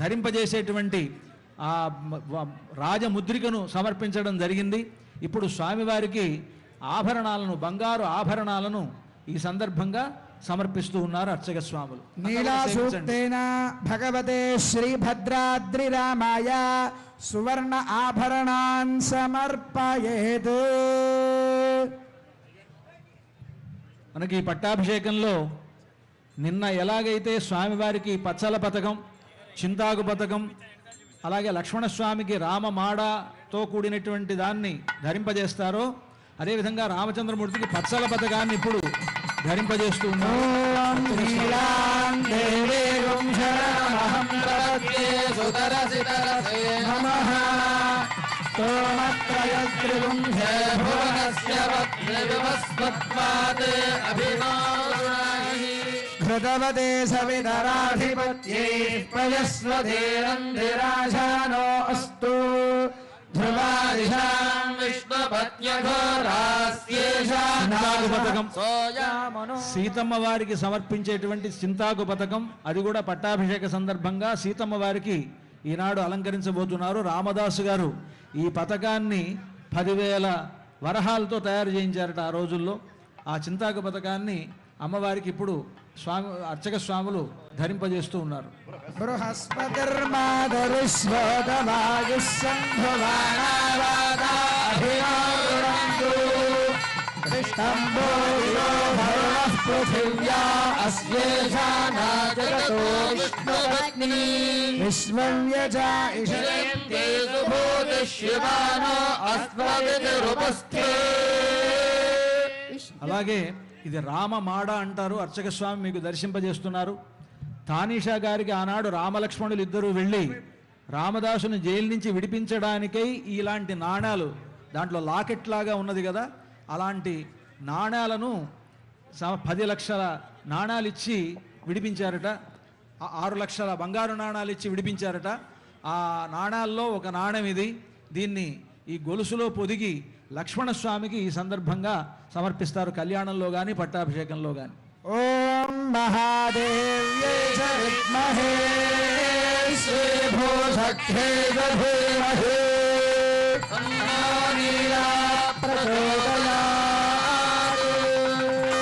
ధరింపజేసేటువంటి ఆ రాజముద్రికను సమర్పించడం జరిగింది. ఇప్పుడు స్వామివారికి ఆభరణాలను, బంగారు ఆభరణాలను ఈ సందర్భంగా సమర్పిస్తూ ఉన్నారు అర్చక స్వాములు. నీలా సూక్తేన భగవతే శ్రీభద్రాద్రి రామాయ సువర్ణ ఆభరణాన్ సమర్పయేత్. మనకి పట్టాభిషేకంలో నిన్న ఎలాగైతే స్వామివారికి పచ్చల పథకం, చింతాకు పథకం, అలాగే లక్ష్మణస్వామికి రామమాడతో కూడినటువంటి దాన్ని ధరింపజేస్తారో అదేవిధంగా రామచంద్రమూర్తికి పచ్చల పథకాన్ని ఇప్పుడు ధరింపజేస్తూ ఉన్నారు. ఘృతవతే సవితరాధిపత్యై ప్రయస్వధీరంధిరాశానో అస్తు. ధ్రువాదిశాం చింతాకు పథకం, సీతమ్మ వారికి సమర్పించేటువంటి చింతాకు పథకం, అది కూడా పట్టాభిషేక సందర్భంగా సీతమ్మ వారికి ఈనాడు అలంకరించబోతున్నారు. రామదాసు గారు ఈ పథకాన్ని 10,000 వరహాలతో తయారు చేయించారట ఆ రోజుల్లో. ఆ చింతాకు పథకాన్ని అమ్మవారికి ఇప్పుడు అర్చక స్వాములు ధరింపజేస్తూ ఉన్నారు. అలాగే ఇది రామమాడ అంటారు. అర్చక స్వామి మీకు దర్శింపజేస్తున్నారు. తానీషా గారికి ఆనాడు రామలక్ష్మణులు ఇద్దరూ వెళ్ళి రామదాసుని జైలు నుంచి విడిపించడానికై ఇలాంటి నాణాలు, దాంట్లో లాకెట్ లాగా ఉన్నది కదా, అలాంటి నాణాలను 10 లక్షల నాణాలు ఇచ్చి విడిపించారట. 6 లక్షల బంగారు నాణాలు ఇచ్చి విడిపించారట. ఆ నాణాల్లో ఒక నాణం ఇది. దీన్ని ఈ గొలుసులో పొదిగి లక్ష్మణస్వామికి ఈ సందర్భంగా సమర్పిస్తారు, కళ్యాణంలో కానీ పట్టాభిషేకంలో కానీ. ఓం మహాదేవ్యై విద్మహే శ్రీభూషఖ్యై ధీమహి తన్నో నీలా ప్రచోదయాత్.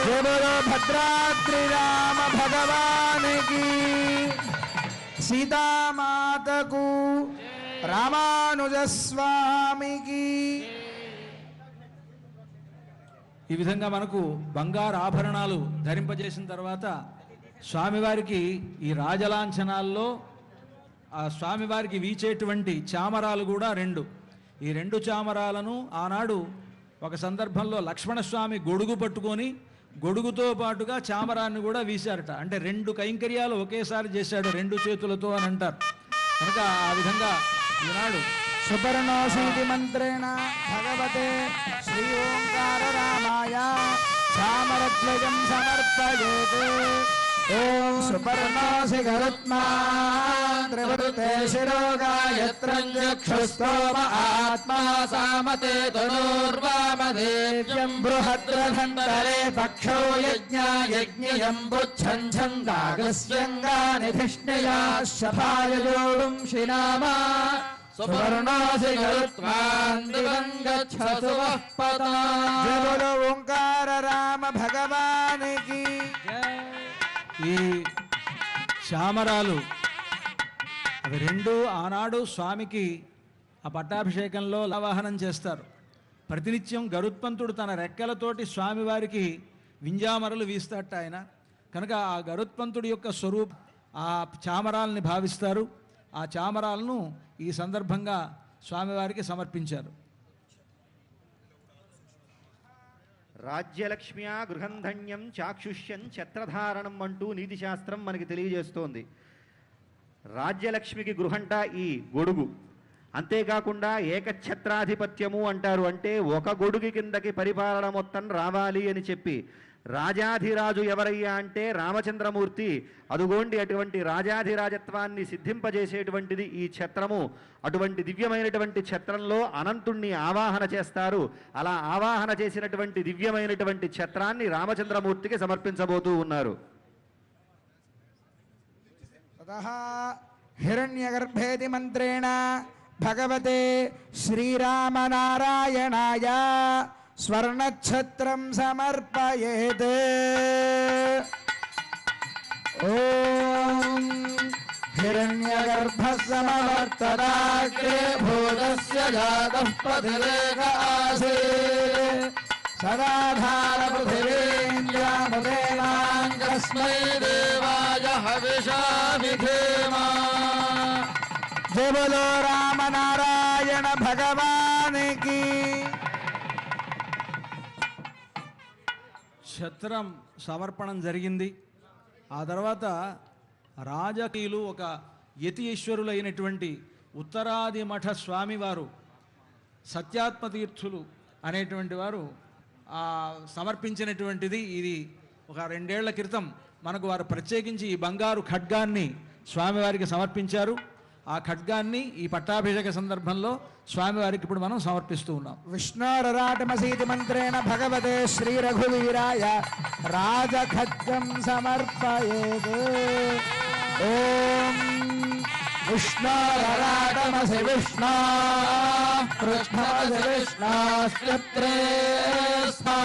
జయ బోలో భద్రాద్రి రామ భగవానికి, సీతామాతకు, రామానుజస్వామికి. ఈ విధంగా మనకు బంగారు ఆభరణాలు ధరింపజేసిన తర్వాత స్వామివారికి ఈ రాజలాంఛనాల్లో ఆ స్వామివారికి వీచేటువంటి చామరాలు కూడా 2. ఈ 2 చామరాలను ఆనాడు ఒక సందర్భంలో లక్ష్మణస్వామి గొడుగు పట్టుకొని గొడుగుతో పాటుగా చామరాన్ని కూడా వీశారట. అంటే 2 కైంకర్యాలు ఒకేసారి చేశాడు 2 చేతులతో అని అంటారు. కనుక ఆ విధంగా ఈనాడు సుపర్ణోషీతి మంత్రేణ భగవతే శ్రీ ఓంకార రామాయ చామరద్వయం సమర్పయేత్. ఓం సుపర్ణోషి గరుత్మాన్ త్రివృతే శిరోగాయత్రం చక్షుస్తోమ ఆత్మా సామతే తనూర్వామదేవ్యం బృహద్రధంతరే పక్షో యజ్ఞాయజ్ఞయం బుచ్చం ఛందాగస్యంగానిధిష్ణయా శఫాయజోడుం శ్రీనామా సుపర్ణోసి గరుత్మాన్ దివం గచ్చతు వః పదా. జయ బోలో ఓంకార రామ భగవానికి. ఈ చామరాలు అవి 2 ఆనాడు స్వామికి ఆ పట్టాభిషేకంలో ఆవాహనం చేస్తారు. ప్రతినిత్యం గరుత్మంతుడు తన రెక్కలతోటి స్వామివారికి వింజామరలు వీస్తాట ఆయన. కనుక ఆ గరుత్మంతుడి యొక్క స్వరూపం ఆ చామరాలని భావిస్తారు. ఆ చామరాలను ఈ సందర్భంగా స్వామివారికి సమర్పించారు. రాజ్యలక్ష్మ్యా గృహంధన్యం చాక్షుష్యం ఛత్రధారణం అంటూ నీతి శాస్త్రం మనకి తెలియజేస్తోంది. రాజ్యలక్ష్మికి గృహంట ఈ గొడుగు. అంతేకాకుండా ఏకఛత్రాధిపత్యము అంటారు. అంటే ఒక గొడుగు కిందకి పరిపాలన మొత్తం రావాలి అని చెప్పి రాజాధిరాజు ఎవరయ్యా అంటే రామచంద్రమూర్తి. అదుగోండి అటువంటి రాజాధిరాజత్వాన్ని సిద్ధింపజేసేటువంటిది ఈ ఛత్రము. అటువంటి దివ్యమైనటువంటి ఛత్రంలో అనంతుణ్ణి ఆవాహన చేస్తారు. అలా ఆవాహన చేసినటువంటి దివ్యమైనటువంటి ఛత్రాన్ని రామచంద్రమూర్తికి సమర్పించబోతూ ఉన్నారు. ततः हिरण्यगर्भेति मन्त्रेण भगवते श्रीरामनारायणाय स्वर्णच्छत्रं समर्पयेत्। ॐ हिरण्यगर्भः समवर्तदाग्रे भूतस्य जातः पथिरेक आसीत् सदाधारपृथिवीन्द्रामुदेवाङ्गस्मै देवाय हविषाभिधेम। जय बोलो रामनारायण भगवान की। ఛత్రం సమర్పణం జరిగింది. ఆ తర్వాత రాజకీయులు ఒక యతి ఈశ్వరులైనటువంటి ఉత్తరాది మఠ స్వామివారు సత్యాత్మతీర్థులు అనేటువంటి వారు సమర్పించినటువంటిది. ఇది ఒక 2 ఏళ్ల క్రితం మనకు వారు ప్రత్యేకించి ఈ బంగారు ఖడ్గాన్ని స్వామివారికి సమర్పించారు. ఆ ఖడ్గాన్ని ఈ పట్టాభిషేక సందర్భంలో స్వామివారికి ఇప్పుడు మనం సమర్పిస్తూ ఉన్నాం. విష్ణోరరాటమసీతి మంత్రేణ భగవతే శ్రీ రఘువీరాయ రాజఖడ్గం సమర్పయేత్. ఓం విష్ణోరరాటమసి విష్ణు కృష్ణమసి విష్ణుస్త్రే స్వా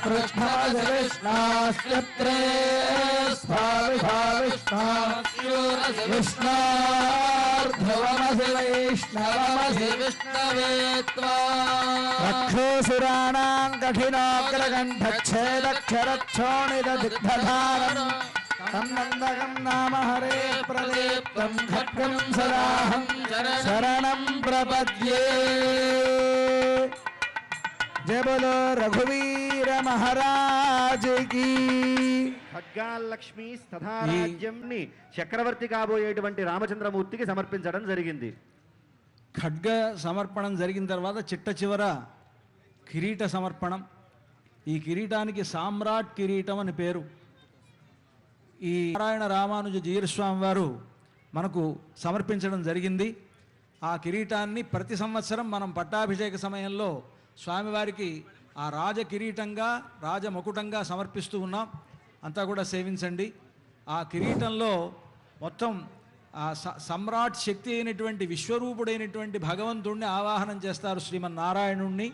కృష్ణమసి విష్ణుస్త్రే స్వా విష్ణు విష్ణోర్ధ్రువమసి వైష్ణవమసి విష్ణవే త్వా రక్షోసురాణాం కఠినోగ్రగంధచ్ఛేదక్షరక్షోణిదదిగ్ధధారం తన్నందకం నామ హరే ప్రదీప్తం ఖడ్గం సదాహం శరణం ప్రపద్యే. జయ బోలో రఘువీర మహారాజ్ కీ. ఖడ్గాలక్ష్మి స్థారాజ్యంని చక్రవర్తి కాబోయేటువంటి రామచంద్రమూర్తికి సమర్పించడం జరిగింది. ఖడ్గ సమర్పణం జరిగిన తర్వాత చిట్ట చివర కిరీట సమర్పణం. ఈ కిరీటానికి సామ్రాట్ కిరీటం అని పేరు. ఈ నారాయణ రామానుజ జీయస్వామి వారు మనకు సమర్పించడం జరిగింది. ఆ కిరీటాన్ని ప్రతి సంవత్సరం మనం పట్టాభిషేక సమయంలో స్వామివారికి ఆ రాజ కిరీటంగా రాజమకుటంగా సమర్పిస్తూ ఉన్నాం. అంతా కూడా సేవించండి. ఆ కిరీటంలో మొత్తం ఆ సమ్రాట్ శక్తి అయినటువంటి విశ్వరూపుడైనటువంటి భగవంతుణ్ణి ఆవాహనం చేస్తారు, శ్రీమన్నారాయణుణ్ణి.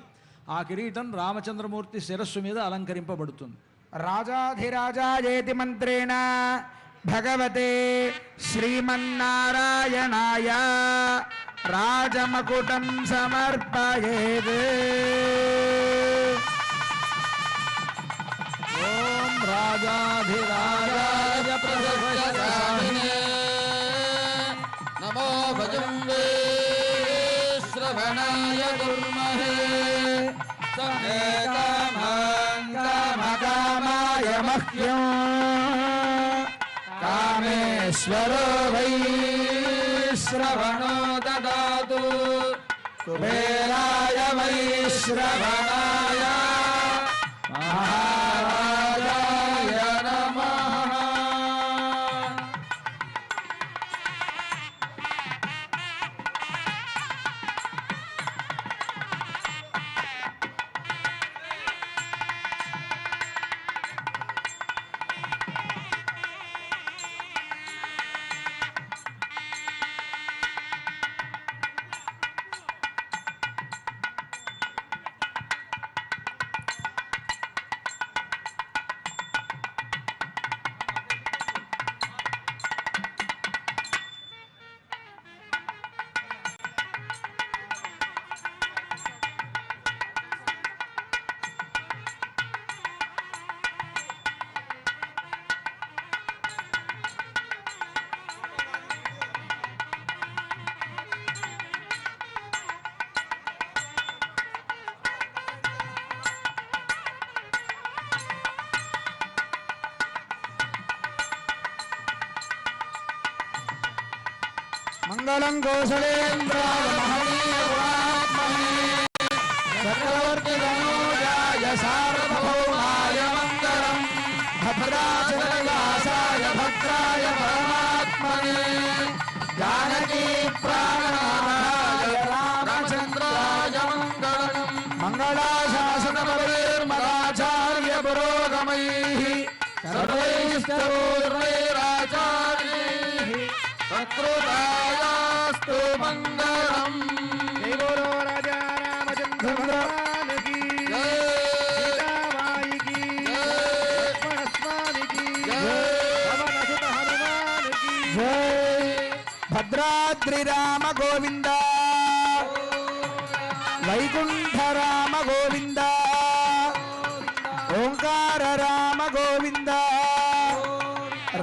ఆ కిరీటం రామచంద్రమూర్తి శిరస్సు మీద అలంకరింపబడుతుంది. రాజాధిరాజాయేతి మంత్రేణ భగవతే శ్రీమన్నారాయణాయ రాజమకుటం సమర్పయేత్. ఓం రాజాధిరాజాయ ప్రసన్నసామినే నమో భజంగే శ్రవణాయ కుర్మహే కామకామాయ మహ్యం కామేశ్వరో వై శ్రవణో దదాతు కుబేరాయ వై శ్రవణాయ మహారాజాయ నమః. మంగళం కౌసలేంద్రాయ మహనీయాత్మనే చక్రవర్తి తనూజాయ సార్వభౌమాయ మంగళం భద్రాచలవాసాయ భద్రాయ పరమాత్మనే జానకీ ప్రాణనాథాయ రామచంద్రాయ మంగళం మంగళాశాసన పరమేర్మదాచార్య పురోగమైః సర్వైశ్చ పూర్వైరాచార్యైః సకృతాయాస్తు మంగళం. జై బోలో రాజా రామచంద్ర భగవానుకి, సీతామాయికి, లక్ష్మణ స్వామికి, పవన సుత హనుమానుకి. జై భద్రాద్రి రామ గోవింద, వైకుంఠ రామ గోవింద, ఓంకార రామ గోవింద,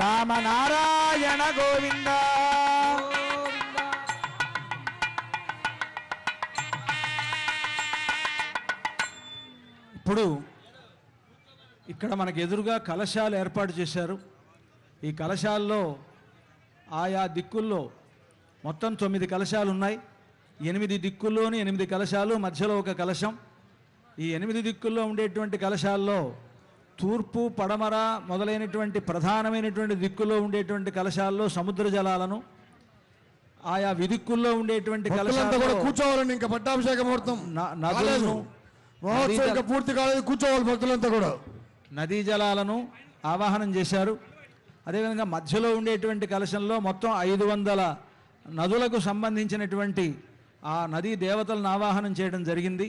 రామనారాయణ గోవింద. ఇప్పుడు ఇక్కడ మనకు ఎదురుగా కలశాలు ఏర్పాటు చేశారు. ఈ కలశాల్లో ఆయా దిక్కుల్లో మొత్తం 9 కలశాలు ఉన్నాయి. 8 దిక్కుల్లోని 8 కలశాలు, మధ్యలో ఒక కలశం. ఈ 8 దిక్కుల్లో ఉండేటువంటి కలశాల్లో తూర్పు, పడమర మొదలైనటువంటి ప్రధానమైనటువంటి దిక్కుల్లో ఉండేటువంటి కలశాల్లో సముద్ర జలాలను, ఆయా విదిక్కుల్లో ఉండేటువంటి భక్తులంతా కూడా కలశాల్లో కూర్చోవాలండి. ఇంకా పట్టాభిషేక ముహూర్తం నదులను, మహోత్సవం ఇంకా పూర్తి కాలేదు. కూర్చోవాలి భక్తులంతా కూడా. నదీ జలాలను ఆవాహనం చేశారు. అదేవిధంగా మధ్యలో ఉండేటువంటి కలశంలో మొత్తం 500 నదులకు సంబంధించినటువంటి ఆ నదీ దేవతలను ఆవాహనం చేయడం జరిగింది.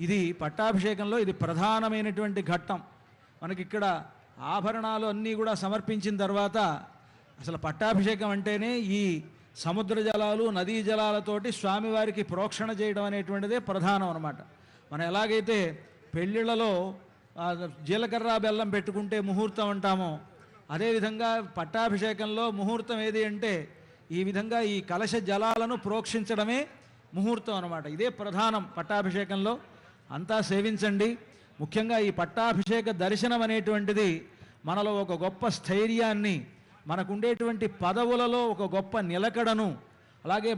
ఇది పట్టాభిషేకంలో ఇది ప్రధానమైనటువంటి ఘట్టం. మనకిక్కడ ఆభరణాలు అన్నీ కూడా సమర్పించిన తర్వాత అసలు పట్టాభిషేకం అంటేనే ఈ సముద్ర జలాలు, నదీ జలాలతోటి స్వామివారికి ప్రోక్షణ చేయడం అనేటువంటిదే ప్రధానం అన్నమాట. మనం ఎలాగైతే పెళ్ళిళ్ళలో జీలకర్ర బెల్లం పెట్టుకుంటే ముహూర్తం అంటామో, అదేవిధంగా పట్టాభిషేకంలో ముహూర్తం ఏది అంటే ఈ విధంగా ఈ కలశ జలాలను ప్రోక్షించడమే ముహూర్తం అన్నమాట. ఇదే ప్రధానం పట్టాభిషేకంలో. అంతా సేవించండి. ముఖ్యంగా ఈ పట్టాభిషేక దర్శనం అనేటువంటిది మనలో ఒక గొప్ప స్థైర్యాన్ని, మనకుండేటువంటి పదవులలో ఒక గొప్ప నిలకడను, అలాగే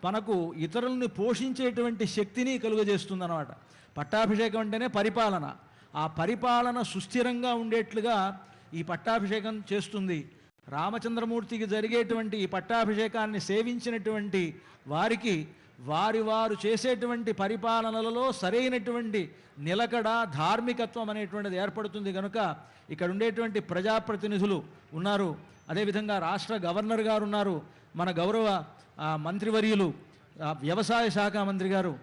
మనకు ఇతరుల్ని పోషించేటువంటి శక్తిని కలుగజేస్తుందన్నమాట. పట్టాభిషేకం అంటేనే పరిపాలన. ఆ పరిపాలన సుస్థిరంగా ఉండేట్లుగా ఈ పట్టాభిషేకం చేస్తుంది. రామచంద్రమూర్తికి జరిగేటువంటి ఈ పట్టాభిషేకాన్ని సేవించినటువంటి వారికి వారు చేసేటువంటి పరిపాలనలలో సరైనటువంటి నిలకడ, ధార్మికత్వం అనేటువంటిది ఏర్పడుతుంది. కనుక ఇక్కడ ఉండేటువంటి ప్రజాప్రతినిధులు ఉన్నారు, అదేవిధంగా రాష్ట్ర గవర్నర్ గారు ఉన్నారు, మన గౌరవ మంత్రివర్యులు వ్యవసాయ శాఖ మంత్రి గారు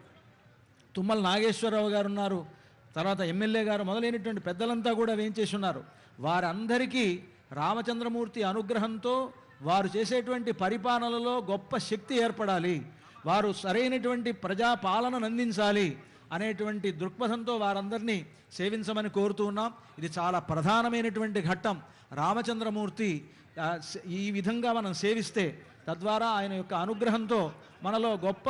తుమ్మల నాగేశ్వరరావు గారు ఉన్నారు, తర్వాత ఎమ్మెల్యే గారు మొదలైనటువంటి పెద్దలంతా కూడా వేయించేసి ఉన్నారు. వారందరికీ రామచంద్రమూర్తి అనుగ్రహంతో వారు చేసేటువంటి పరిపాలనలో గొప్ప శక్తి ఏర్పడాలి, వారు సరైనటువంటి ప్రజాపాలనను అందించాలి అనేటువంటి దృక్పథంతో వారందరినీ సేవించమని కోరుతూ ఉన్నాం. ఇది చాలా ప్రధానమైనటువంటి ఘట్టం. రామచంద్రమూర్తి ఈ విధంగా మనం సేవిస్తే తద్వారా ఆయన యొక్క అనుగ్రహంతో మనలో గొప్ప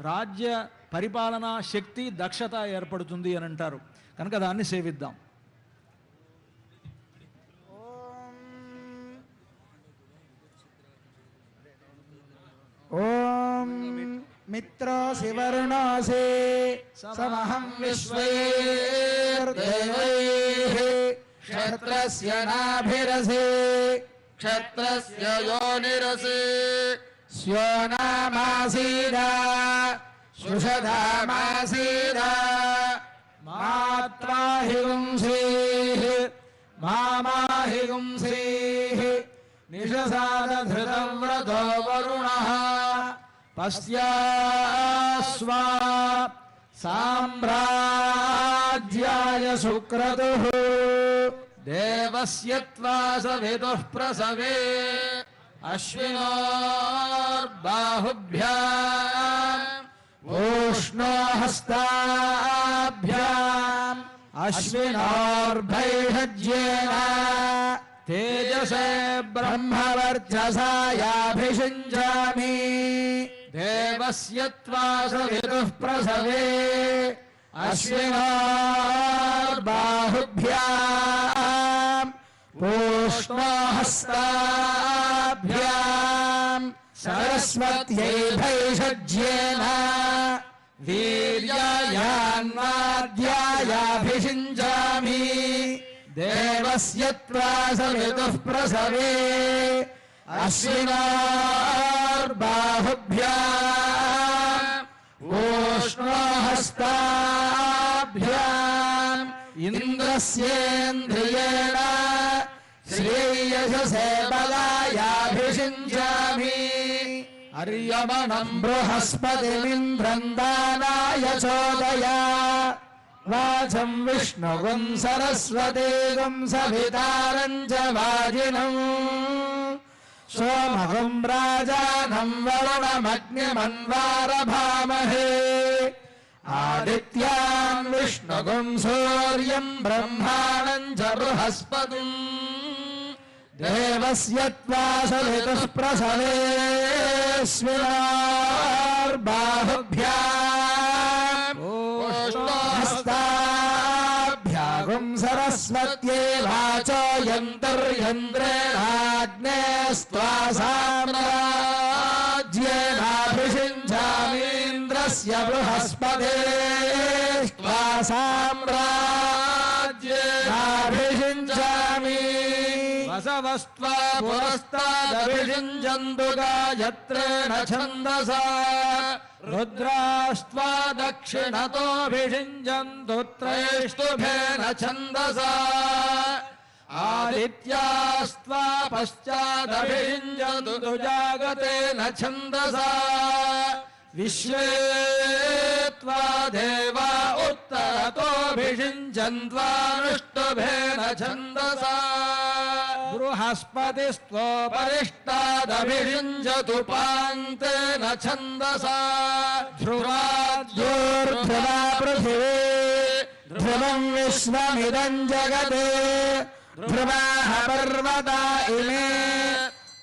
రాజ్య పరిపాలనా శక్తి, దక్షత ఏర్పడుతుంది అని అంటారు. కనుక దాన్ని సేవిద్దాం. ఓం మిత్రోసి వరుణోసి సమహం విశ్వైర్దేవైః క్షత్రస్య నాభిరసి క్షత్రస్య యోనిరసి స్యోనామాసీద సుషధామాసీద మాత్వాహి గుంసీః మామాహి గుంసీః నిషసాదధృతవ్రతో వరుణః పశ్యాస్వా సామ్రాజ్యాయ సుక్రతుః దేవస్య త్వాసవిదుః ప్రసవే అశ్వినోర్బాహుభ్యాం ఓష్ణో హస్తాభ్యాం అశ్వినోర్భైషజ్యేన తేజసే బ్రహ్మవర్చసాయాభిషించామి దేవస్య త్వాసవిదుః ప్రసవే అశ్వినోర్బాహుభ్యాం ఓష్ణో హస్తాభ్యాం సరస్వత్యై భైషజ్యేన వీర్యాయాన్వాద్యాయాభిషించామి దేవస్య త్వాసవిదుః ప్రసవే అశ్వినోర్బాహుభ్యాం ఓష్ణో హస్తాభ్యాం ఇంద్రస్యేంద్రియేణ శ్రేయసే బలాయాభిషించామి अर्यमणम् बृहस्पतिमिन्द्रं दानाय चोदय वाचं विष्णुगुं सरस्वतीगुं सवितारं च वाजिनम् सोमगुं राजानं वरुणमग्निमन्वारभामहे आदित्यां विष्णुगुं सूर्यं ब्रह्माणं च बृहस्पतिम् देवस्य त्वा सवितुः प्रसवेऽस्मिनार्बाहुभ्याम् हस्ताभ्यागुं सरस्वत्यै वाचो यन्तर्यन्त्रेणाग्नेस्त्वा साम्राज्येनाभिषिञ्चामीन्द्रस्य बृहस्पतेस्त्वा साम्राज्येनाभिषिञ्चामि वसवस्त्वा पुरस्तादभिषिञ्चन्तु गायत्रेण छन्दसा रुद्रास्त्वा दक्षिणतोऽभिषिञ्चन्तु त्रैष्टुभेन छन्दसा आदित्यास्त्वा पश्चादभिषिञ्चन्तु जागतेन छन्दसा विश्वे त्वा देवा उत्तरतोऽभिषिञ्चन्त्वानुष्टुभेन छन्दसा बृहस्पतिस्त्वोपरिष्टादभिषिञ्चतु पान्तेन छन्दसा ध्रुवाद्योर्ध्रुवा पृथिवी ध्रुवं विश्वमिदं जगत् ध्रुवाः पर्वता इमे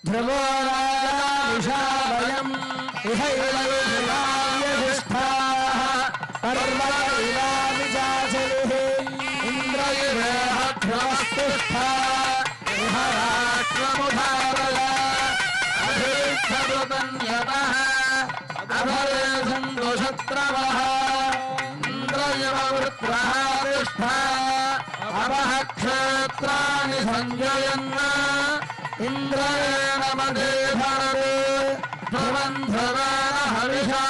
ध्रुवो राजा वयम् इहैवैर्यधिष्ठाः पर्वत इवाविचाचलिः इन्द्र इवेह ध्रुवस्तुष्ठा इह राष्ट्रमुधारय अभीष्टदुतन्यतः अभरे सन्तु शत्रवः इन्द्र इव वृत्रः तिष्ठा अपः क्षेत्राणि सञ्जयन् इन्द्रेण मदे भरते ध्रुवम् ध्रुवेण हविषा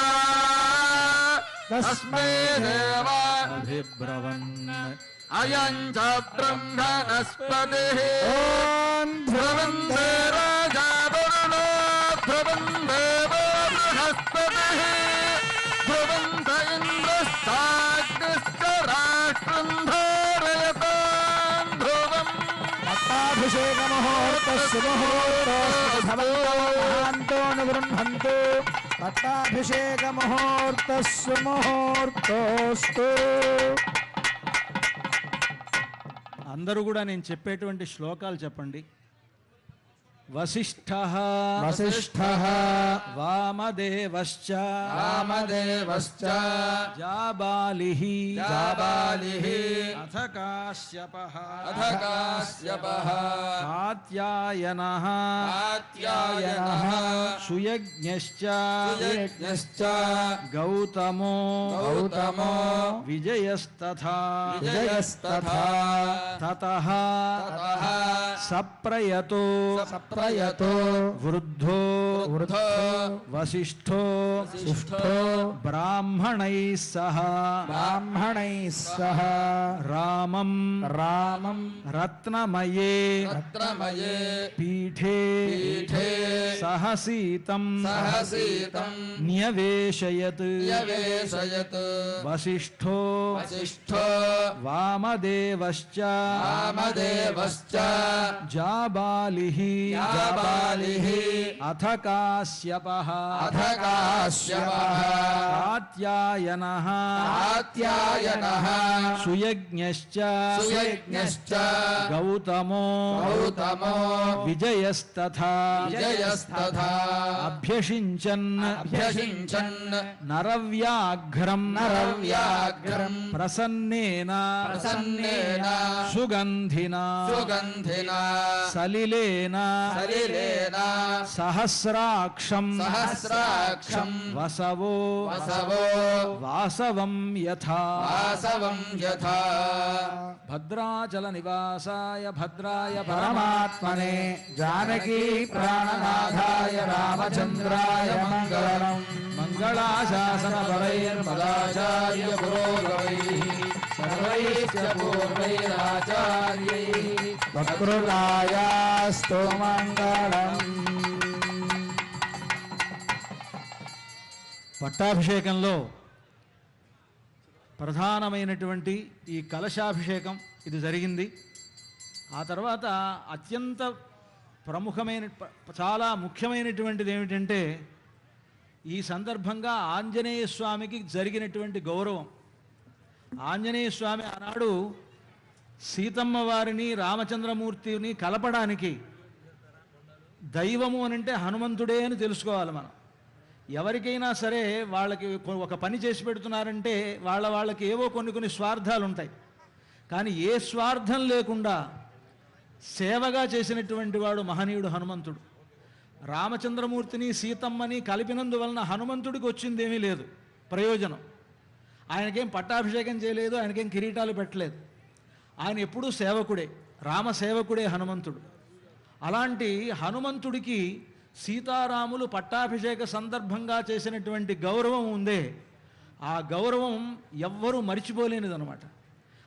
तस्मै देवाभिब्रवन् अयम् च ब्रह्मणस्पतिः ॐ ध्रुवम् देवाजा वरुणो ध्रुवम् देवो बृहस्पतिः ध्रुवम् च इन्द्रस्ताग्निश्च राष्ट्रम् धारयताम् ध्रुवम् पट्टाभिषेकमुहूर्तस्य मुहूर्तोऽस्तु गृह्णन्तु पट्टाभिषेकमुहूर्तस्य मुहूर्तोऽस्तु అందరూ కూడా నేను చెప్పేటువంటి శ్లోకాలు చెప్పండి. వసిష్ఠః वसिष्ठः వామదేవశ్చ वामदेवश्च జాబాలిః जाबालिः అథ కాశ్యపః अथ काश्यपः కాత్యాయనః कात्यायनः సుయజ్ఞశ్చ सुयज्ञश्च గౌతమో गौतमो విజయస్తథా विजयस्तथा తతః ततः సప్రయతో प्रयतो వృద్ధో वृद्धो వసిష్ఠో शिष्ठो బ్రాహ్మణైః సహ ब्राह्मणैः सह రామం रामं రత్నమయే रत्नमये పీఠే पीठे సహసీతం सहसीतम् న్యవేశయత్ न्यवेशयत् వసిష్ఠో वसिष्ठो వామదేవశ్చ वामदेवश्च జాబాలిః जाबालिः అథ కాశ్యపః अथ काश्यपः కాత్యాయనః कात्यायनः సుయజ్ఞశ్చ सुयज्ञश्च గౌతమో गौतमो విజయస్తథా विजयस्तथा అభ్యషించన్ अभ्यषिञ्चन् నరవ్యాఘ్రం नरव्याघ्रम् ప్రసన్నేన प्रसन्नेन సుగంధినా सुगन्धिना సలిలేన सलिलेन సహస్రాక్షం सहस्राक्षम् వసవో वसवो వాసవం యథా वासवम् यथा భద్రాచల నివాసాయ భద్రాయ परमात्मने जानकी प्राणनाथाय रामचन्द्राय मङ्गलम् మంగళాశాసన मदाचार्य पुरोगमैः सर्वैश्च पूर्वैराचार्यैः वक्रतुण्डायास्तु मङ्गलम् పట్టాభిషేకంలో ప్రధానమైనటువంటి ఈ కలశాభిషేకం ఇది జరిగింది. ఆ తర్వాత అత్యంత ప్రముఖమైన చాలా ముఖ్యమైనటువంటిది ఏమిటంటే ఈ సందర్భంగా ఆంజనేయ స్వామికి జరిగినటువంటి గౌరవం. ఆంజనేయ స్వామి ఆనాడు సీతమ్మ వారిని రామచంద్రమూర్తిని కలపడానికి దైవము అనంటే హనుమంతుడే అని తెలుసుకోవాలి మనం. ఎవరికైనా సరే వాళ్ళకి ఒక పని చేసి పెడుతున్నారంటే వాళ్ళకి ఏవో కొన్ని స్వార్థాలు ఉంటాయి. కానీ ఏ స్వార్థం లేకుండా సేవగా చేసినటువంటి వాడు మహనీయుడు హనుమంతుడు. రామచంద్రమూర్తిని సీతమ్మని కలిపినందువలన హనుమంతుడికి వచ్చిందేమీ లేదు ప్రయోజనం. ఆయనకేం పట్టాభిషేకం చేయలేదు, ఆయనకేం కిరీటాలు పెట్టలేదు. ఆయన ఎప్పుడూ సేవకుడే, రామ సేవకుడే హనుమంతుడు. అలాంటి హనుమంతుడికి సీతారాములు పట్టాభిషేక సందర్భంగా చేసినటువంటి గౌరవం ఉందే, ఆ గౌరవం ఎవ్వరూ మరిచిపోలేనిదనమాట.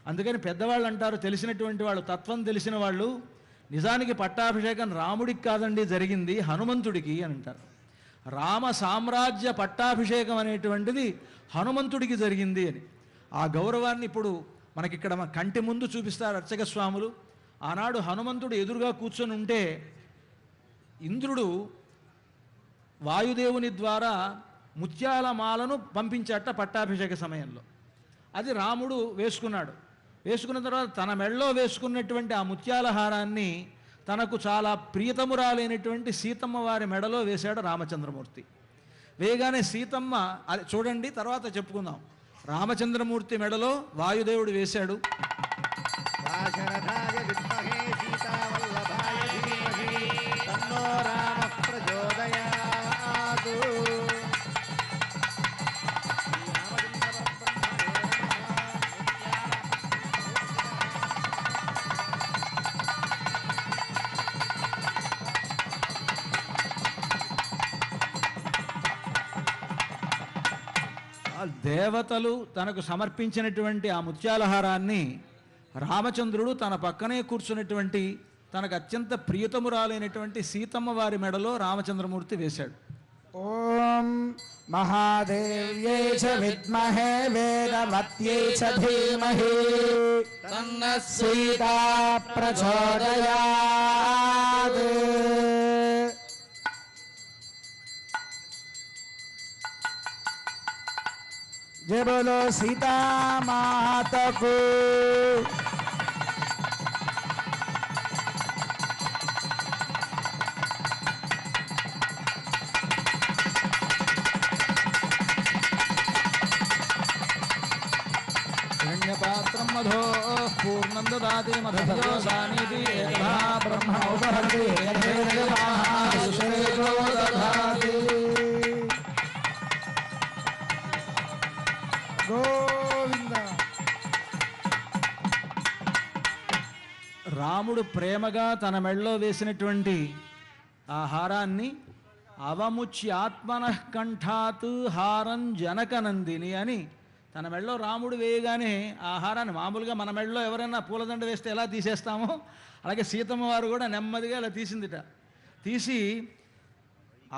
అందుకని పెద్దవాళ్ళు అంటారు, తెలిసినటువంటి వాళ్ళు, తత్వం తెలిసిన వాళ్ళు, నిజానికి పట్టాభిషేకం రాముడికి కాదండి జరిగింది, హనుమంతుడికి అని అంటారు. రామ సామ్రాజ్య పట్టాభిషేకం అనేటువంటిది హనుమంతుడికి జరిగింది అని. ఆ గౌరవాన్ని ఇప్పుడు మనకిక్కడ మన కంటి ముందు చూపిస్తారు అర్చక స్వాములు. ఆనాడు హనుమంతుడు ఎదురుగా కూర్చొని ఉంటే ఇంద్రుడు వాయుదేవుని ద్వారా ముత్యాల మాలను పంపించట పట్టాభిషేక సమయంలో. అది రాముడు వేసుకున్నాడు. వేసుకున్న తర్వాత తన మెడలో వేసుకున్నటువంటి ఆ ముత్యాల హారాన్ని తనకు చాలా ప్రియతమురాలైనటువంటి సీతమ్మ వారి మెడలో వేశాడు రామచంద్రమూర్తి. వేగానే సీతమ్మ, అది చూడండి తర్వాత చెప్పుకుందాం, రామచంద్రమూర్తి మెడలో వాయుదేవుడు వేశాడు. దేవతలు తనకు సమర్పించినటువంటి ఆ ముత్యాలహారాన్ని రామచంద్రుడు తన పక్కనే కూర్చున్నటువంటి తనకు అత్యంత ప్రియతమురాలైనటువంటి సీతమ్మ వారి మెడలో రామచంద్రమూర్తి వేశాడు. ఓం మహాదేవ్యై చ విద్మహే వేదవత్యై చ ధీమహి తన్నః సీతా ప్రచోదయాత్. जय बोलो सीता माता को। हिरण्यपात्रं मधो पूर्णं ददाति मधुरो सानिधि एकधा ब्रह्मोपहरति यद्देवाः ददाति. రాముడు ప్రేమగా తన మెడలో వేసినటువంటి ఆ హారాన్ని అవముచ్యాత్మనః కంఠాత్ హారం జనకనందిని అని తన మెడలో రాముడు వేయగానే ఆ హారాన్ని, మామూలుగా మన మెడలో ఎవరైనా పూలదండ వేస్తే ఎలా తీసేస్తామో అలాగే సీతమ్మ వారు కూడా నెమ్మదిగా ఇలా తీసిందిట. తీసి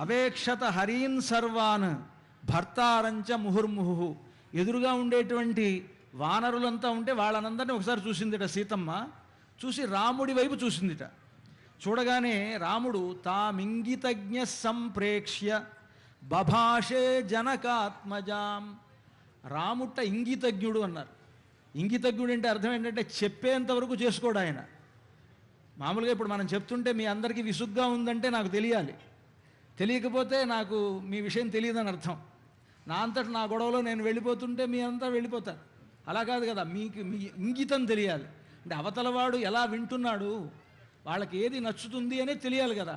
అవేక్షత హరీన్ సర్వాన్ భర్తారంచ ముహుర్ముహు, ఎదురుగా ఉండేటువంటి వానరులంతా ఉంటే వాళ్ళనందరినీ ఒకసారి చూసిందిట సీతమ్మ. చూసి రాముడి వైపు చూసిందిట. చూడగానే రాముడు తామింగితజ్ఞ సంప్రేక్ష్య బభాషే జనకాత్మజాం. రాముట్ట ఇంగితజ్ఞుడు అన్నారు. ఇంగితజ్ఞుడు అంటే అర్థం ఏంటంటే చెప్పేంతవరకు చేసుకోడు ఆయన. మామూలుగా ఇప్పుడు మనం చెప్తుంటే మీ అందరికీ విసుగ్గా ఉందంటే నాకు తెలియాలి, తెలియకపోతే నాకు మీ విషయం తెలియదని అర్థం. నా అంతటి నా గొడవలో నేను వెళ్ళిపోతుంటే మీ అంతా వెళ్ళిపోతారు. అలా కాదు కదా, మీకు మీ ఇంగితం తెలియాలి. అంటే అవతలవాడు ఎలా వింటున్నాడు, వాళ్ళకి ఏది నచ్చుతుంది అనే తెలియాలి కదా.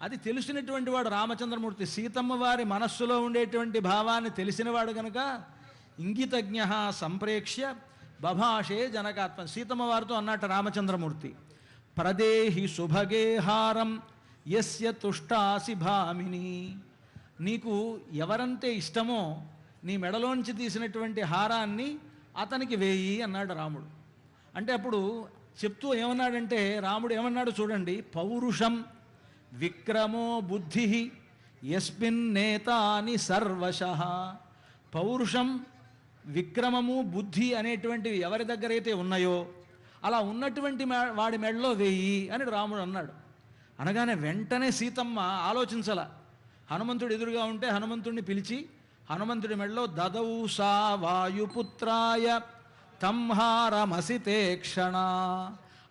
అది తెలిసినటువంటి వాడు రామచంద్రమూర్తి. సీతమ్మ వారి మనస్సులో ఉండేటువంటి భావాన్ని తెలిసినవాడు కనుక ఇంగితజ్ఞ సంప్రేక్ష్య బభాషే జనకాత్మ. సీతమ్మ వారితో అన్నట్టు రామచంద్రమూర్తి, ప్రదేహి సుభగే హారం యస్య తుష్టాసి భామిని. నీకు ఎవరంటే ఇష్టమో నీ మెడలోంచి తీసినటువంటి హారాన్ని అతనికి వేయి అన్నాడు రాముడు. అంటే అప్పుడు చెప్తూ ఏమన్నాడంటే రాముడు ఏమన్నాడు చూడండి, పౌరుషం విక్రమో బుద్ధి యస్మిన్నేతాని సర్వశః. పౌరుషం, విక్రమము, బుద్ధి అనేటువంటివి ఎవరి దగ్గరైతే ఉన్నాయో అలా ఉన్నటువంటి వాడి మెడలో వేయి అని రాముడు అన్నాడు. అనగానే వెంటనే సీతమ్మ ఆలోచించాల. హనుమంతుడు ఎదురుగా ఉంటే హనుమంతుడిని పిలిచి హనుమంతుడి మెడలో దదౌ సా వాయుపుత్రాయ తంహారమసితే క్షణ.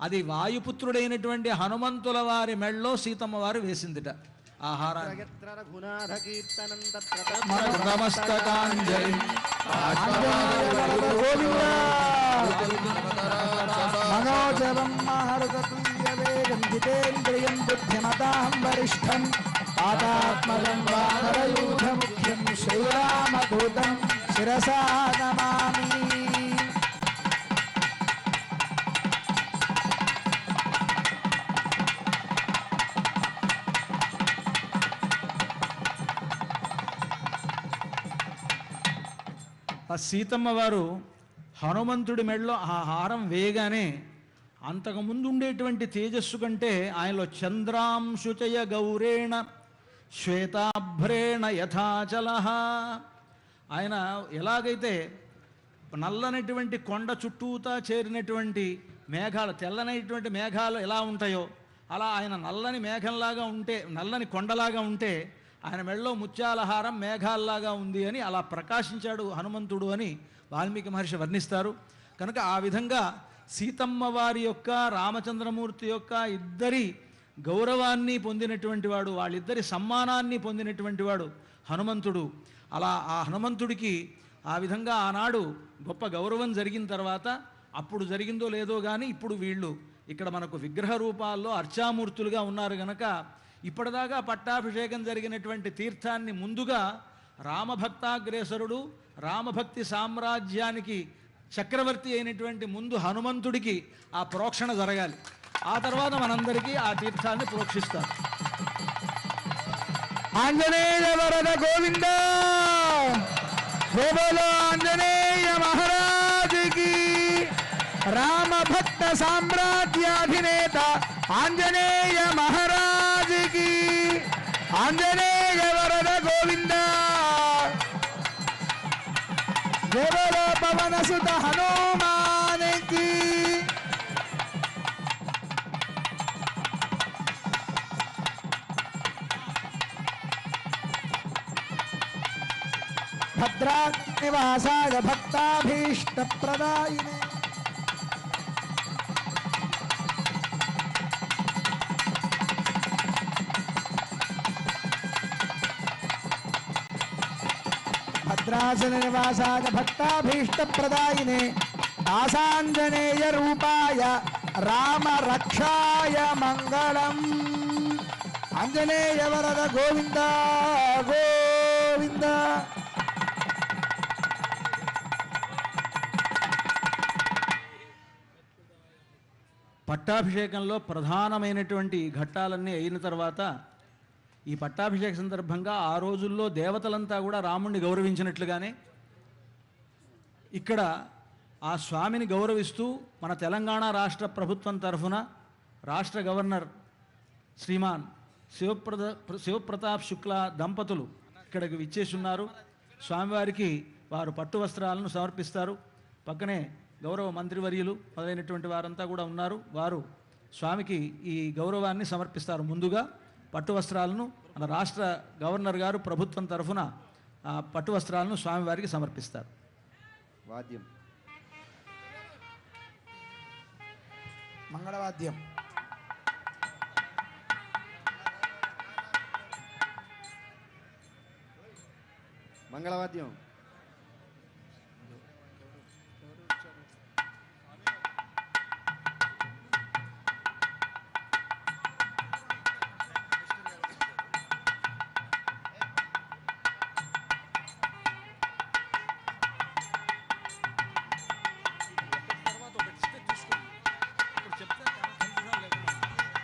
అది వాయుపుత్రుడైనటువంటి హనుమంతుల వారి మెడలో సీతమ్మ వారు వేసిందిట ఆహారాన్ని. నమస్తకాంజలి మనోజవం మహర్గతుల్యవేగం జితేంద్రియం బుద్ధిమతాం వరిష్టం పాదాత్మజం వానరయూథముఖ్యం శ్రీరామదూతం శిరసా నమామి. ఆ సీతమ్మ వారు హనుమంతుడి మెడలో ఆ హారం వేయగానే అంతకుముందు ఉండేటువంటి తేజస్సు కంటే ఆయనలో చంద్రాంశుచయ గౌరేణ శ్వేతాభ్రేణ యథాచల. ఆయన ఎలాగైతే నల్లనటువంటి కొండ చుట్టూతా చేరినటువంటి మేఘాలు, తెల్లనటువంటి మేఘాలు ఎలా ఉంటాయో అలా ఆయన నల్లని మేఘంలాగా ఉంటే, నల్లని కొండలాగా ఉంటే ఆయన మెడలో ముత్యాలహారం మేఘాల్లాగా ఉంది అని అలా ప్రకాశించాడు హనుమంతుడు అని వాల్మీకి మహర్షి వర్ణిస్తారు. కనుక ఆ విధంగా సీతమ్మ వారి యొక్క, రామచంద్రమూర్తి యొక్క ఇద్దరి గౌరవాన్ని పొందినటువంటి వాడు, వాళ్ళిద్దరి సమ్మానాన్ని పొందినటువంటి వాడు హనుమంతుడు. అలా ఆ హనుమంతుడికి ఆ విధంగా ఆనాడు గొప్ప గౌరవం జరిగిన తర్వాత, అప్పుడు జరిగిందో లేదో కానీ ఇప్పుడు వీళ్ళు ఇక్కడ మనకు విగ్రహ రూపాల్లో అర్చామూర్తులుగా ఉన్నారు గనక ఇప్పటిదాకా పట్టాభిషేకం జరిగినటువంటి తీర్థాన్ని ముందుగా రామభక్తాగ్రేసరుడు, రామభక్తి సామ్రాజ్యానికి చక్రవర్తి అయినటువంటి ముందు హనుమంతుడికి ఆ ప్రోక్షణ జరగాలి. ఆ తర్వాత మనందరికీ ఆ తీర్థాన్ని ప్రోక్షిస్తారు. ఆంజనేయ వరద గోవింద బోలో ఆంజనేయ మహారాజుకి. రామ భక్త సామ్రాజ్యాధినేత ఆంజనేయ మహారాజుకి. ఆంజనేయ వరద గోవింద బోలో పవన సుత హనుమానికి. భద్రానివాసాయ భక్తాభీష్టప్రదాయినే. భద్రాచల నివాసాయ భక్తాభీష్టప్రదాయినే దాసాంజనేయ రూపాయ రామ రక్షాయ మంగళం. ఆంజనేయ వరద గోవింద గోవింద. పట్టాభిషేకంలో ప్రధానమైనటువంటి ఘట్టాలన్నీ అయిన తర్వాత ఈ పట్టాభిషేక సందర్భంగా ఆ రోజుల్లో దేవతలంతా కూడా రాముణ్ణి గౌరవించినట్లుగానే ఇక్కడ ఆ స్వామిని గౌరవిస్తూ మన తెలంగాణ రాష్ట్ర ప్రభుత్వం తరఫున రాష్ట్ర గవర్నర్ శ్రీమాన్ శివప్రతాప్ శుక్లా దంపతులు ఇక్కడికి విచ్చేసి ఉన్నారు. స్వామివారికి వారు పట్టు వస్త్రాలను సమర్పిస్తారు. పక్కనే గౌరవ మంత్రివర్యులు మొదలైనటువంటి వారంతా కూడా ఉన్నారు. వారు స్వామికి ఈ గౌరవాన్ని సమర్పిస్తారు. ముందుగా పట్టు వస్త్రాలను మన రాష్ట్ర గవర్నర్ గారు ప్రభుత్వం తరఫున ఆ పట్టు వస్త్రాలను స్వామివారికి సమర్పిస్తారు. వాద్యం మంగళవాద్యం. మంగళవాద్యం.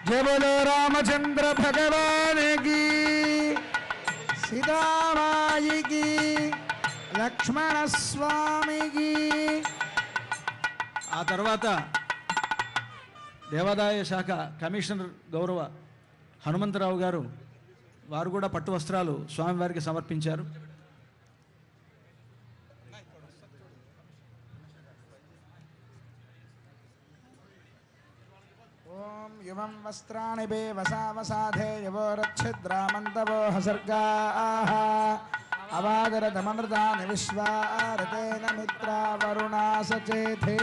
जय बोलो रामचंद्र भगवान की, सीतामाई की, लक्ष्मण स्वामी की. ఆ తర్వాత దేవాదాయ శాఖ కమిషనర్ గౌరవ హనుమంతరావు గారు వారు కూడా పట్టు వస్త్రాలు స్వామివారికి సమర్పించారు. ఓం యువం వస్త్రాణి బే వసావసాధే యవోరచ్ఛిద్రామంతవో హసర్గాః అవాదరతమమృతాని విశ్వారతేన మిత్రా వరుణా సచేథే.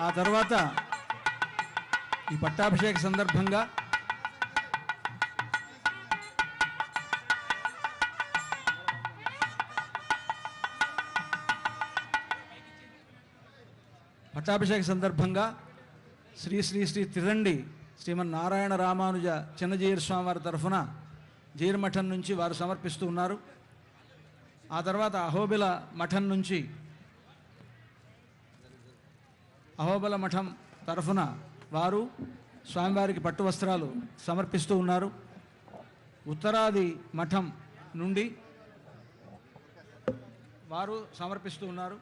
ఆ తర్వాత ఈ పట్టాభిషేక సందర్భంగా శ్రీ శ్రీ శ్రీ తిరండి శ్రీమన్నారాయణ రామానుజ చిన్నజీయర్ స్వామివారి తరఫున జీర్ మఠం నుంచి వారు సమర్పిస్తూ ఉన్నారు. ఆ తర్వాత అహోబిల మఠం నుంచి అహోబిల మఠం తరఫున వారు స్వామివారికి పట్టు వస్త్రాలు సమర్పిస్తూ ఉన్నారు. ఉత్తరాది మఠం నుండి వారు సమర్పిస్తూ ఉన్నారు.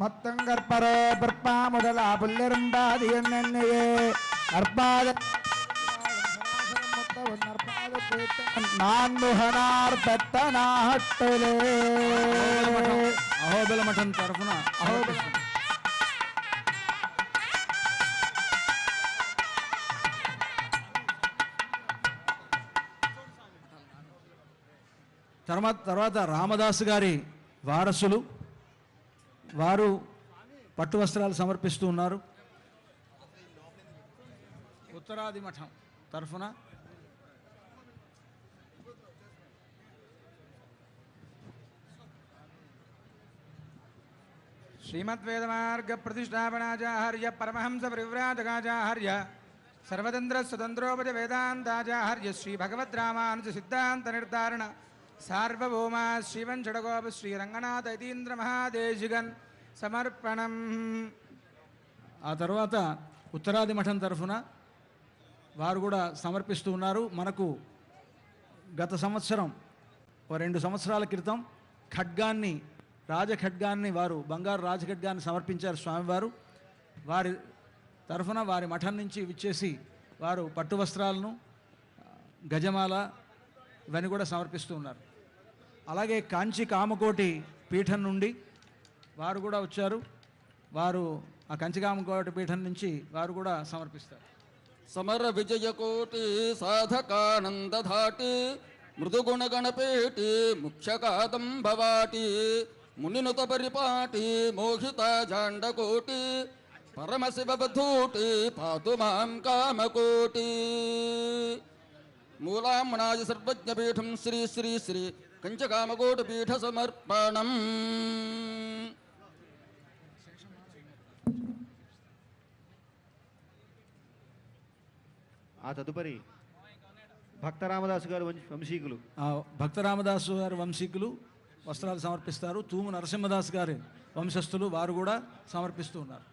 మొత్తం గర్పరో బర్పా మొదల పుల్లెరుండాది ఎన్నెన్నయే అర్పాద నాన్ముహనార్ పెత్తనాహట్టులే. అహోబిల మఠం తరఫున తర్వాత రామదాసు గారి వారసులు వారు పట్టు వస్త్రాలు సమర్పిస్తూ ఉన్నారు. ఉత్తరాది మఠం తరఫున శ్రీమద్వేదమార్గ ప్రతిష్టాపనాచార్య పరమహంస పరివ్రాజకాచార్య సర్వతంత్ర స్వతంత్రోపజ వేదాంతాచార్య శ్రీ భగవద్రామానుజ సిద్ధాంత నిర్ధారణ సార్వభౌమ శ్రీవంచడగోప శ్రీ రంగనాథ యతీంద్ర మహాదేశిగన్ సమర్పణం. ఆ తర్వాత ఉత్తరాది మఠం తరఫున వారు కూడా సమర్పిస్తూ ఉన్నారు. మనకు గత సంవత్సరం 2 సంవత్సరాల క్రితం ఖడ్గాన్ని రాజఖడ్గాన్ని వారు బంగారు రాజఖడ్గాన్ని సమర్పించారు స్వామివారు. వారి తరఫున వారి మఠం నుంచి విచ్చేసి వారు పట్టు వస్త్రాలను గజమాల ఇవన్నీ కూడా సమర్పిస్తూ ఉన్నారు. అలాగే కాంచి కామకోటి పీఠం నుండి వారు కూడా వచ్చారు. వారు ఆ కంచి కామకోటి పీఠం నుంచి వారు కూడా సమర్పిస్తారు. సమర విజయకోటి సాధకానందధాటి మృదుగుణ గణపేటి ముఖ్యకాదంబవాటి మునినుత పరిపాటి మోహిత జాండకోటి పరమశివధూటి పాతు మాం కామకోటి. మూలామనాయ సర్వజ్ఞపీఠం శ్రీ శ్రీ శ్రీ కంచకామకోటి పీఠ సమర్పణం. ఆ తదుపరి భక్త రామదాసు గారు వంశీకులు భక్త రామదాసు గారి వంశీకులు వస్త్రాలు సమర్పిస్తారు. తూము నరసింహదాస్ గారి వంశస్థులు వారు కూడా సమర్పిస్తూ ఉన్నారు.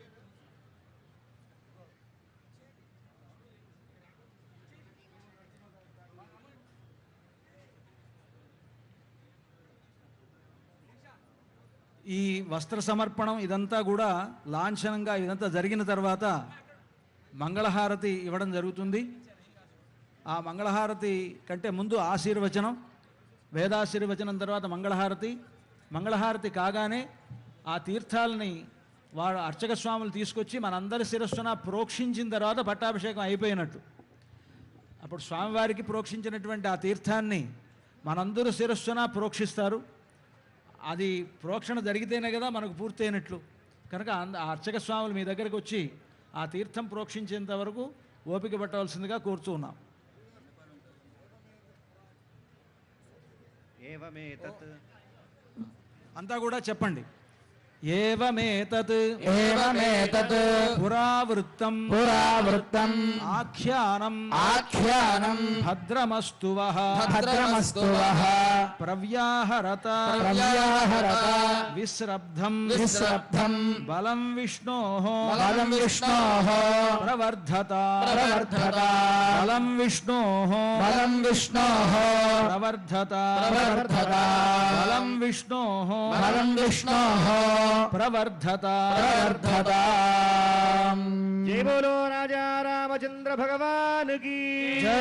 ఈ వస్త్ర సమర్పణం ఇదంతా కూడా లాంఛనంగా ఇదంతా జరిగిన తర్వాత మంగళహారతి ఇవ్వడం జరుగుతుంది. ఆ మంగళహారతి కంటే ముందు ఆశీర్వచనం, వేదాశీర్వచనం తర్వాత మంగళహారతి కాగానే ఆ తీర్థాలని వాడు అర్చక స్వాములు తీసుకొచ్చి మనందరి శిరస్సున ప్రోక్షించిన తర్వాత పట్టాభిషేకం అయిపోయినట్టు. అప్పుడు స్వామివారికి ప్రోక్షించినటువంటి ఆ తీర్థాన్ని మనందరూ శిరస్సున ప్రోక్షిస్తారు. అది ప్రోక్షణ జరిగితేనే కదా మనకు పూర్తయినట్లు. కనుక ఆ అర్చక స్వాములు మీ దగ్గరకు వచ్చి ఆ తీర్థం ప్రోక్షించేంత వరకు ఓపిక పట్టవలసిందిగా కోరుతూ ఉన్నాం. అంతా కూడా చెప్పండి. ఏవమేతత్ పురావృత్తం ఆఖ్యానం భద్రమస్తువః ప్రవ్యాహరత విశ్రబ్ధం బలం విష్ణోః ప్రవర్ధత బలం విష్ణోః ప్రవర్ధత బలం విష్ణోః ప్రవర్ధత. జై బోలో రాజా రామచంద్ర భగవాన్ కి జై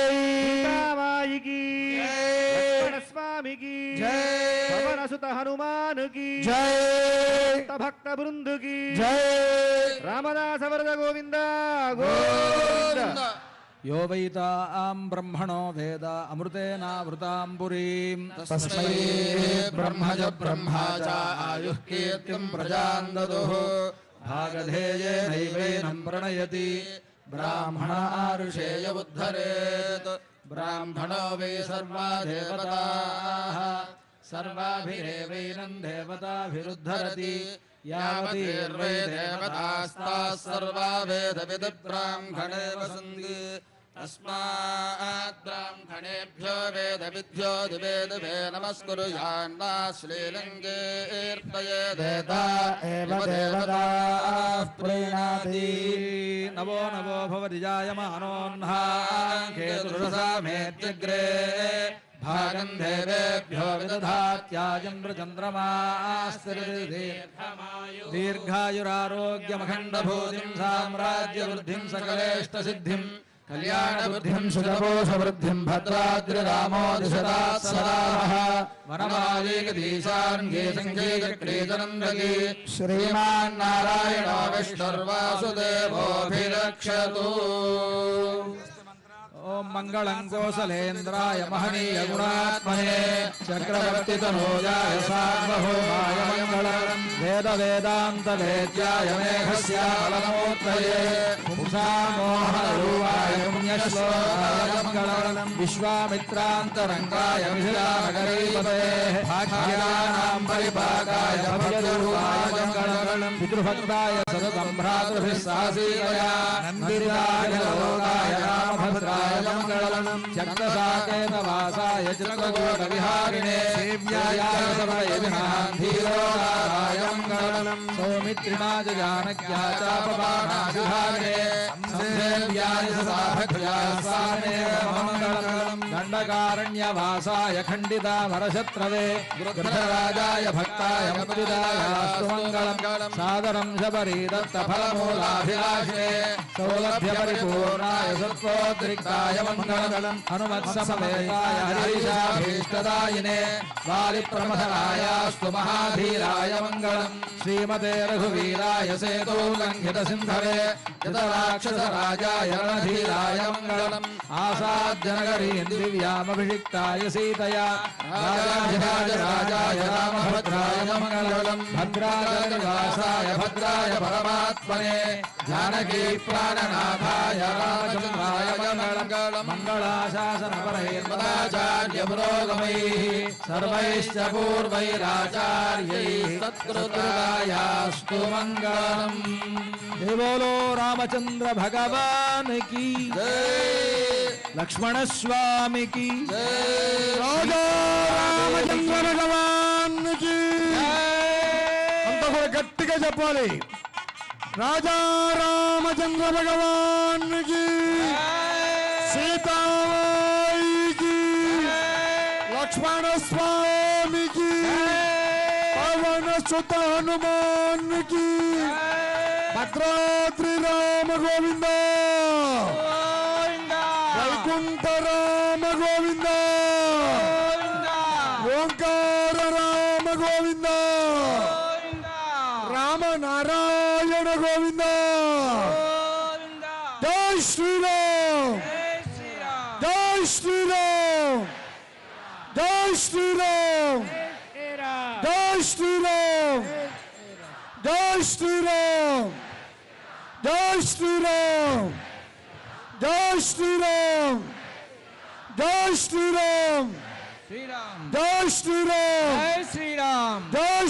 సీతామాయి కి లక్ష్మణ స్వామి కి పవన సుత హనుమాన్ కి భక్త బృంద కి రామదాస వరద గోవింద గోవింద. యో వైతాం బ్రహ్మణో వేద అమృతేనావృతాం పురీం తస్మై బ్రహ్మజ బ్రహ్మాచ ఆయుః కీర్తిం ప్రజాన్ దదుః భాగధేయేనైవైనం ప్రణయతి బ్రాహ్మణ ఆరుషేయ ఉద్ధరేత్ బ్రాహ్మణో వై సర్వా దేవతాః సర్వాభిరేవైనం దేవతాభిరుద్ధరతి యావతీర్వై దేవతాస్తాః సర్వా వేదవిద్ బ్రాహ్మణే వసంతి తస్మాత్ బ్రాహ్మణేభ్యో వేదవిద్యో దివే దివే నమస్కుర్యాన్నా శ్రీలింగేర్పయేదేత ఏవ దేవతాః ప్రీణాతి. నవో నవో భవతి జాయమానోన్హాంకేతురసామేత్యగ్రే భాగం దేవేభ్యో విదధాత్యాజం చంద్రమాస్తిర్ది దీర్ఘాయురారోగ్యమఖండభూతిం సామ్రాజ్యవృద్ధిం సకలేష్టసిద్ధిం కళ్యాణబుద్ధిం సుతపోషవృద్ధిం భద్రాద్రిరామో దిశతాత్ సదాః వనమాలీకదీశాన్గే సంఘీచక్రీచనందకీ శ్రీమాన్నారాయణో విష్ణుర్వాసుదేవోభిరక్షతు. ఓం మంగళం కోసలేంద్రాయ మహనీయ గుణాత్మనే చక్రవర్తి తనోజాయ సార్వభౌమాయ మంగళం వేద వేదాంత వేద్యాయ మేఘస్యామలమూర్తయే పుంసామోహనరూపాయ పుణ్యశ్లోకాయ మంగళం విశ్వామిత్రాంతరంగాయ మిథిలానగరీపతే భాగ్యానాం పరిపాకాయ భవ్యరూపాయ మంగళం పితృభక్తాయ సతతం భ్రాతృభిः సాసీతయా నందిరాయ లోకాయ రామభద్రాయ మంగళం చక్రసాకేత వాసాయ చిత్రకూట విహారిణే సేవ్యాయ ధీరోదారాయ మంగళం సౌమిత్రిణాచ జానక్యా చాపబాణాభిహారిణే సంసేవ్యాయ సాభక్యాసానే మంగళం దండకారణ్యవాసాయ ఖండితామరశత్రవే గృధ్రరాజాయ భక్తాయ ముక్తిదాయాస్తు మంగళం సాదరం శబరీదత్త ఫలమూలాభిలాషే సౌలభ్య పరిపూర్ణాయ సత్వోద్రిక్తాయ మంగళం హనుమత్సమవేతాయ హరీశాభీష్టదాయినే వాలిప్రమథనాయాస్తు మహాధీరాయ మంగళం శ్రీమతే రఘువీరాయ సేతోల్లంఘిత సింధవే జతరాక్షసరాజాయ రణధీరాయ మంగళం ఆసాద్యనగరీం దివ్యామభిషిక్తాయ సీతయా రాజాధిరాజరాజాయ రామభద్రాయ మంగళం భద్రాచలనివాసాయ భద్రాయ పరమాత్మనే జానకీ ప్రాణనాథాయ రామచంద్రాయ మంగళం మంగళాశాసనపరైర్మదాచార్య పురోగమైః సర్వైశ్చ పూర్వైరాచార్యైః సత్కృతాయాస్తు మంగళం. జై బోలో రామచంద్ర భగవాన్ కి లక్ష్మణ స్వామికి రాజా రామచంద్ర భగవాన్కి అంత కూడా గట్టిగా చెప్పాలి. రాజా రామచంద్ర భగవాన్కి సీతామాయికి లక్ష్మణ స్వామికి పవన సుత హనుమాన్కి భద్రాద్రి రామ గోవింద వైకుంఠ రామ గోవింద ఓంకార రామ గోవింద రామ నారాయణ గోవింద జై శ్రీరామ్ జై శ్రీరామ్ జై శ్రీరామ్ జై శ్రీరామ్ జై శ్రీరామ్ జై శ్రీరామ్ జై శ్రీరామ్ జై శ్రీరామ్ శ్రీరామ్ జై శ్రీరామ్ జై శ్రీరామ్ జై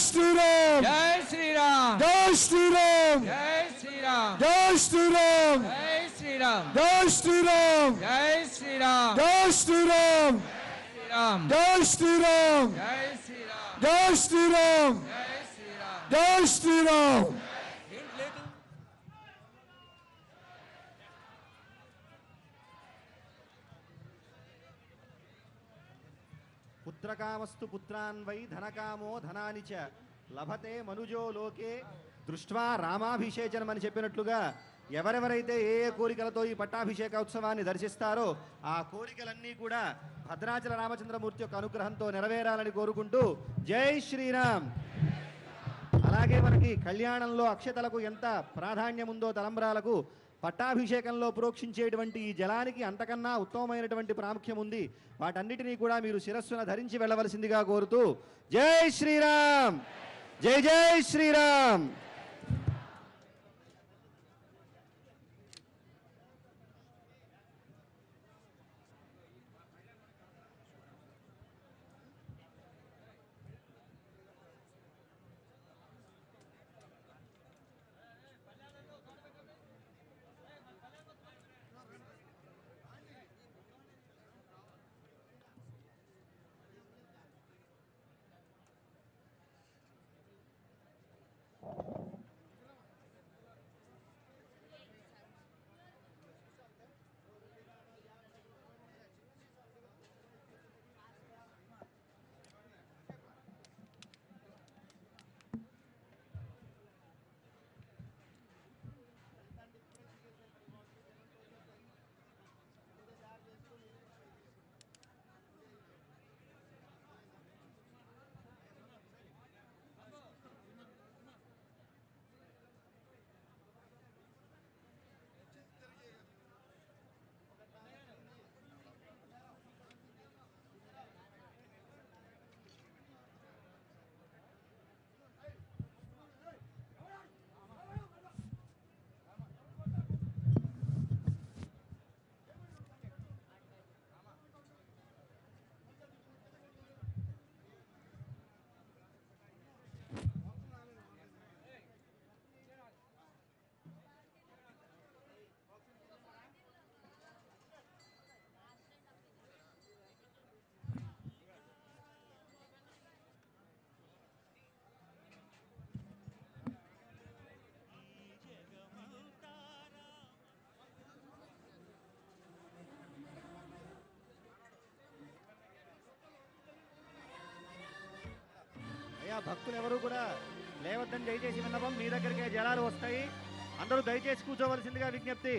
శ్రీరామ్ జై శ్రీరామ్ జై శ్రీరామ్ జై శ్రీరామ్ జై శ్రీరామ్ జై శ్రీరామ్ జై శ్రీరామ్ జై శ్రీరామ్ జై శ్రీరామ్ శ్రీరామ్ జై శ్రీరామ్ జై శ్రీరామ్ జై శ్రీరామ్ జై శ్రీరామ్ జై శ్రీరామ్ పుత్రకామస్తు పుత్రాన్వై ధనకామో ధనాని చ లభతే మనుజో లోకే దృష్ట్వా రామాభిషేచనం అని చెప్పినట్లుగా ఎవరెవరైతే ఏ ఏ కోరికలతో ఈ పట్టాభిషేక ఉత్సవాన్ని దర్శిస్తారో ఆ కోరికలన్నీ కూడా భద్రాచల రామచంద్రమూర్తి యొక్క అనుగ్రహంతో నెరవేరాలని కోరుకుంటూ జై శ్రీరామ్. అలాగే మనకి కళ్యాణంలో అక్షతలకు ఎంత ప్రాధాన్యం ఉందో తలంబ్రాలకు పట్టాభిషేకంలో ప్రోక్షించేటువంటి ఈ జలానికి అంతకన్నా ఉత్తమమైనటువంటి ప్రాముఖ్యం ఉంది. వాటన్నిటినీ కూడా మీరు శిరస్సున ధరించి వెళ్ళవలసిందిగా కోరుతూ జై శ్రీరామ్ జై జై శ్రీరామ్. భక్తులు ఎవరు కూడా లేవద్దని దయచేసి విన్నపం. మీ దగ్గరికే జలాలు వస్తాయి. అందరూ దయచేసి కూర్చోవలసిందిగా విజ్ఞప్తి.